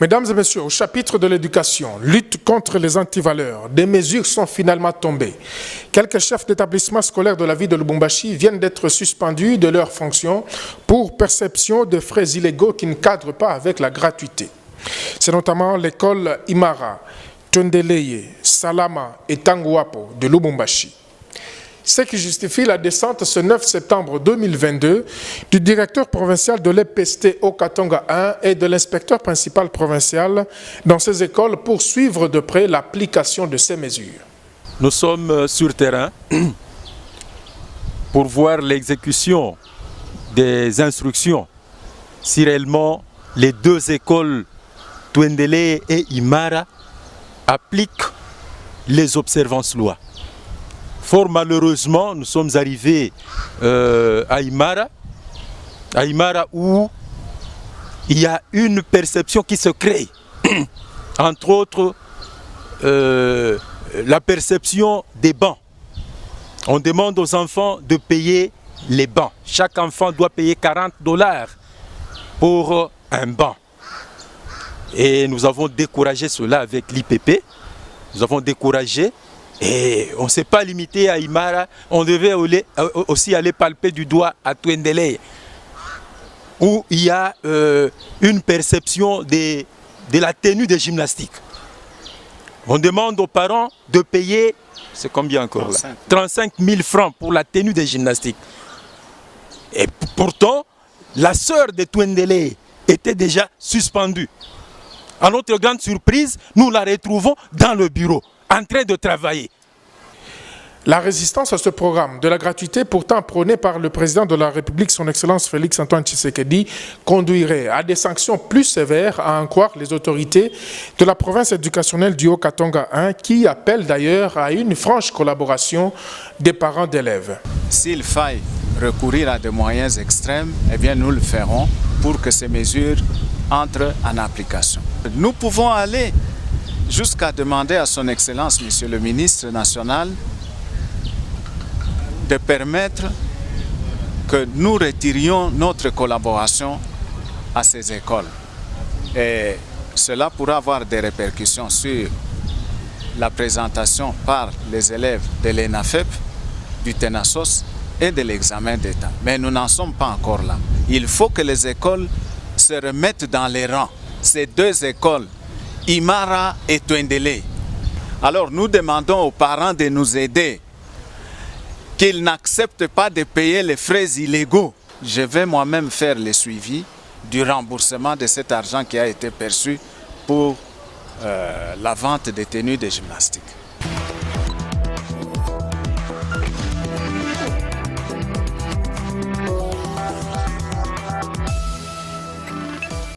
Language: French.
Mesdames et messieurs, au chapitre de l'éducation, lutte contre les antivaleurs, des mesures sont finalement tombées. Quelques chefs d'établissement scolaire de la ville de Lubumbashi viennent d'être suspendus de leurs fonctions pour perception de frais illégaux qui ne cadrent pas avec la gratuité. C'est notamment l'école Imara, Tondeleye, Salama et Tanguapo de Lubumbashi. Ce qui justifie la descente ce 9 septembre 2022 du directeur provincial de l'EPST Okatonga 1 et de l'inspecteur principal provincial dans ces écoles pour suivre de près l'application de ces mesures. Nous sommes sur terrain pour voir l'exécution des instructions si réellement les deux écoles Twendele et Imara appliquent les observances loi. Fort malheureusement, nous sommes arrivés à Imara où il y a une perception qui se crée. Entre autres, la perception des bancs. On demande aux enfants de payer les bancs. Chaque enfant doit payer $40 pour un banc. Et nous avons découragé cela avec l'IPP. Nous avons découragé. Et on ne s'est pas limité à Imara, on devait aussi aller palper du doigt à Twendele, où il y a une perception de la tenue des gymnastiques. On demande aux parents de payer, c'est combien encore là, 35 000 francs pour la tenue des gymnastiques. Et pourtant, la sœur de Twendele était déjà suspendue. À notre grande surprise, nous la retrouvons dans le bureau, en train de travailler. La résistance à ce programme de la gratuité, pourtant prônée par le président de la République, son Excellence Félix-Antoine Tshisekedi, conduirait à des sanctions plus sévères, à en croire les autorités de la province éducationnelle du Haut-Katanga 1, qui appellent d'ailleurs à une franche collaboration des parents d'élèves. S'il faille recourir à des moyens extrêmes, eh bien nous le ferons pour que ces mesures entrent en application. Nous pouvons aller jusqu'à demander à son Excellence, Monsieur le ministre national, de permettre que nous retirions notre collaboration à ces écoles. Et cela pourra avoir des répercussions sur la présentation par les élèves de l'ENAFEP, du TENASOS et de l'examen d'État. Mais nous n'en sommes pas encore là. Il faut que les écoles se remettent dans les rangs. Ces deux écoles, Imara et Twendele. Alors nous demandons aux parents de nous aider, qu'ils n'acceptent pas de payer les frais illégaux. Je vais moi-même faire le suivi du remboursement de cet argent qui a été perçu pour la vente des tenues de gymnastique.